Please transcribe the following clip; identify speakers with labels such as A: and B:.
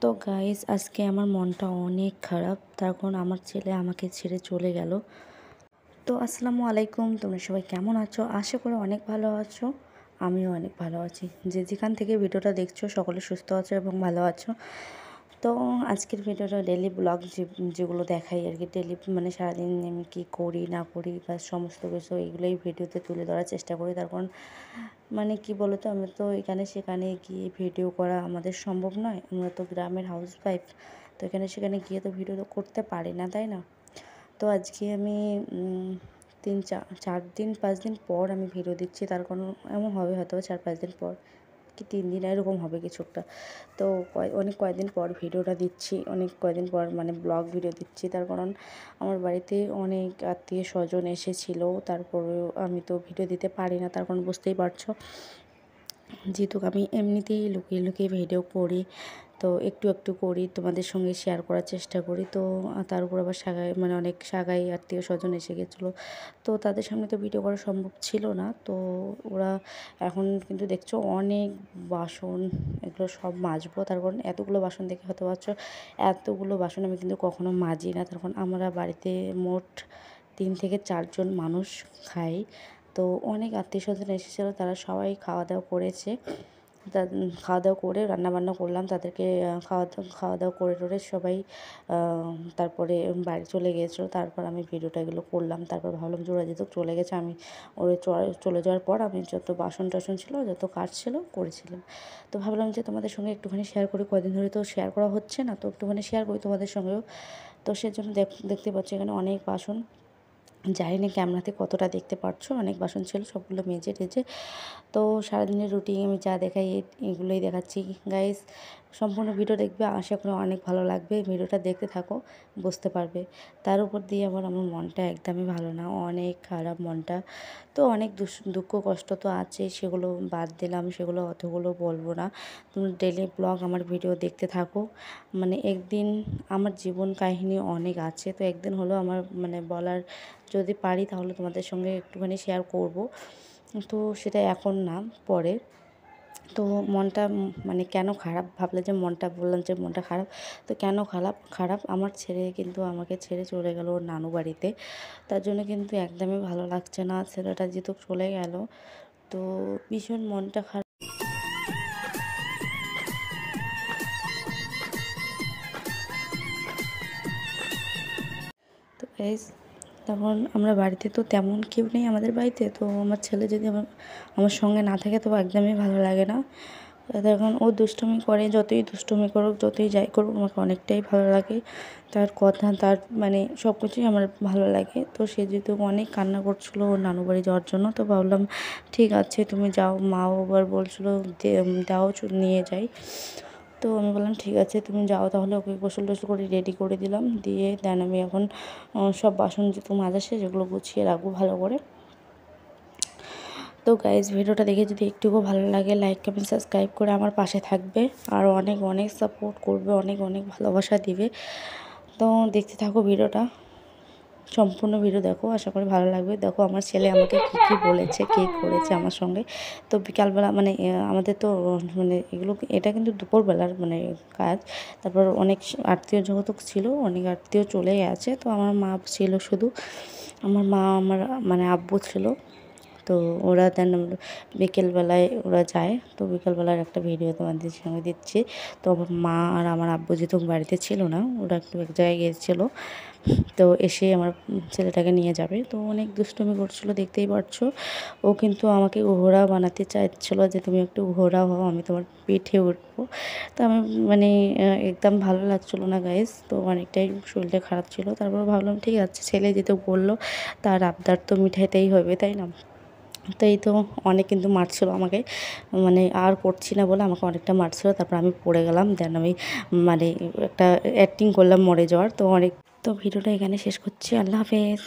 A: তো গাইস আজকে আমার মনটা অনেক খারাপ, তার কারণ আমার ছেলে আমাকে ছেড়ে চলে গেল। তো আসসালামু আলাইকুম, তোমরা সবাই কেমন আছো? আশা করি অনেক ভালো আছো। আমিও অনেক ভালো আছি। যে যেখান থেকে ভিডিওটা দেখছো সকলে সুস্থ আছো এবং ভালো আছো। তো আজকের ভিডিওটা ডেইলি ব্লগ যেগুলো দেখাই আর কি, ডেইলি মানে সারাদিন আমি কী করি না করি বা সমস্ত কিছু এইগুলোই ভিডিওতে তুলে ধরার চেষ্টা করি। তার কারণ মানে কি বলো তো, আমরা তো এখানে সেখানে গিয়ে ভিডিও করা আমাদের সম্ভব নয়। আমরা তো গ্রামের হাউসওয়াইফ, তো এখানে সেখানে গিয়ে তো ভিডিও তো করতে পারি না, তাই না? তো আজকে আমি 4-5 দিন পর আমি ভিডিও দিচ্ছি। তার কারণ এমন হবে হয়তো 4-5 দিন পর কি 3 দিন এরকম হবে কিছু একটা। তো অনেক কয়েকদিন পর ভিডিওটা দিচ্ছি, অনেক কয়েকদিন পর মানে ব্লগ ভিডিও দিচ্ছি। তার কারণ আমার বাড়িতে অনেক আত্মীয় স্বজন এসেছিলো, তারপরেও আমি তো ভিডিও দিতে পারি না। তার কারণ বুঝতেই পারছো, যেহেতু আমি এমনিতেই লুকিয়ে লুকিয়ে ভিডিও করি, তো একটু একটু করি, তোমাদের সঙ্গে শেয়ার করার চেষ্টা করি। তো তার উপর আবার মানে অনেক সাগাই আত্মীয় স্বজন এসে গেছিলো, তো তাদের সামনে তো ভিডিও করা সম্ভব ছিল না। তো ওরা এখন কিন্তু দেখছো অনেক বাসন, এগুলো সব মাজবো। তার কারণ এতগুলো বাসন দেখে হতে পারছো, এতগুলো বাসন আমি কিন্তু কখনো মাজি না। তার কারণ আমরা বাড়িতে মোট 3 থেকে 4 জন মানুষ খাই। তো অনেক আত্মীয় স্বজন এসেছিলো, তারা সবাই খাওয়া দাওয়া করেছে। খাওয়া দাওয়া করে রান্নাবান্না করলাম তাদেরকে, খাওয়া দাওয়া করে টোরে সবাই তারপরে বাড়ি চলে গিয়েছিলো। তারপর আমি ভিডিওটা এগুলো করলাম। তারপর ভাবলাম যে ওরা যেহেতু চলে গেছে, আমি ওরা চলে যাওয়ার পর আমি যত বাসন টাসন ছিল, যত কাজ ছিল করেছিলাম। তো ভাবলাম যে তোমাদের সঙ্গে একটুখানি শেয়ার করি, কদিন ধরে তো শেয়ার করা হচ্ছে না, তো একটুখানি শেয়ার করি তোমাদের সঙ্গেও। তো সেজন্য দেখতে পাচ্ছি এখানে অনেক বাসন, জানি না ক্যামেরাতে কতটা দেখতে পারছো, অনেক বাসন ছিল, সবগুলো মেজে টেজে। তো সারাদিনের রুটিন আমি যা দেখাই এগুলোই দেখাচ্ছি। গাইস সম্পূর্ণ ভিডিও দেখবে, আশা করি অনেক ভালো লাগবে। ভিডিওটা দেখতে থাকো, বুঝতে পারবে। তার উপর দিয়ে আমার মনটা একদমই ভালো না, অনেক খারাপ মনটা। তো অনেক দুঃখ কষ্ট তো আছে, সেগুলো বাদ দিলাম, সেগুলো অতগুলো বলবো না। তুমি ডেলি ব্লগ আমার ভিডিও দেখতে থাকো। মানে একদিন আমার জীবন কাহিনী অনেক আছে, তো একদিন হলো আমার মানে বলার, যদি পারি তাহলে তোমাদের সঙ্গে একটুখানি শেয়ার করব। তো সেটা এখন না, পরে। তো মনটা মানে কেন খারাপ ভাবলে যে মনটা, বললাম যে মনটা খারাপ। তো কেন খারাপ আমার ছেলে কিন্তু আমাকে ছেড়ে চলে গেল ওর নানু বাড়িতে। তার জন্য কিন্তু একদমই ভালো লাগছে না, ছেলেটা যেহেতু চলে গেল, তো ভীষণ মনটা খারাপ। তো তখন আমরা বাড়িতে তো তেমন কেউ নেই আমাদের বাড়িতে। তো আমার ছেলে যদি আমার সঙ্গে না থাকে তো একদমই ভালো লাগে না। এখন ও দুষ্টুমি করে, যতই দুষ্টুমি করুক, যতই যাই করুক, আমাকে অনেকটাই ভালো লাগে। তার কথা, তার মানে সব কিছুই আমার ভালো লাগে। তো সে যেহেতু অনেক কান্না করছিলো ওর নানু বাড়ি যাওয়ার জন্য, তো ভাবলাম ঠিক আছে তুমি যাও। মাও আবার বলছিলো দাও নিয়ে যাই। তো আমি বললাম ঠিক আছে তুমি যাও তাহলে। ওকে গোসল টোসল করে রেডি করে দিলাম, দিয়ে দেন আমি এখন সব বাসন যেহেতু মাজা শেষ, যেগুলো গুছিয়ে রাখবো ভালো করে। তো গাইজ ভিডিওটা দেখে যদি একটুকু ভালো লাগে, লাইক কমেন্ট সাবস্ক্রাইব করে আমার পাশে থাকবে, আর অনেক অনেক সাপোর্ট করবে, অনেক অনেক ভালোবাসা দিবে। তো দেখতে থাকো ভিডিওটা, সম্পূর্ণ ভিডিও দেখো, আশা করি ভালো লাগবে। দেখো আমার ছেলে আমাকে কী বলেছে, কী করেছে আমার সঙ্গে। তো বিকালবেলা মানে আমাদের তো মানে এটা কিন্তু দুপুরবেলার মানে কাজ। তারপর অনেক আত্মীয় জগত ছিল, অনেক আত্মীয় চলে গেছে। তো আমার মা ছিল শুধু, আমার মা, আমার মানে আব্বু ছিল। তো ওরা দেন বিকেলবেলায় ওরা যায়। তো বিকেলবেলার একটা ভিডিও তোমাদের সঙ্গে দিচ্ছি। তো আমার মা আর আমার আব্বু যেহেতু বাড়িতে ছিল না, ওরা একটু এক জায়গায় গিয়েছিলো, তো এসে আমার ছেলেটাকে নিয়ে যাবে। তো অনেক দুষ্টুমি করছিলো, দেখতেই পারছো। ও কিন্তু আমাকে ঘোড়া বানাতে চাইছিলো, যে তুমি একটু ঘোড়া হও, আমি তোমার পিঠে উঠবো। তো আমি মানে একদম ভালো লাগছিলো না গাইস। তো অনেকটাই শরীরটা খারাপ ছিল। তারপর ভাবলাম ঠিক আছে, ছেলে যেহেতু বললো, তার আবদার তো মিঠাইতেই হবে, তাই না? তো এই তো অনেক কিন্তু মারছিল আমাকে, মানে আর করছি না বলে আমাকে অনেকটা মারছিল। তারপর আমি পড়ে গেলাম, দেন আমি মানে একটা অ্যাক্টিং করলাম মরে যাওয়ার। তো ভিডিওটা এখানে শেষ করছি। আল্লাহ হাফেজ।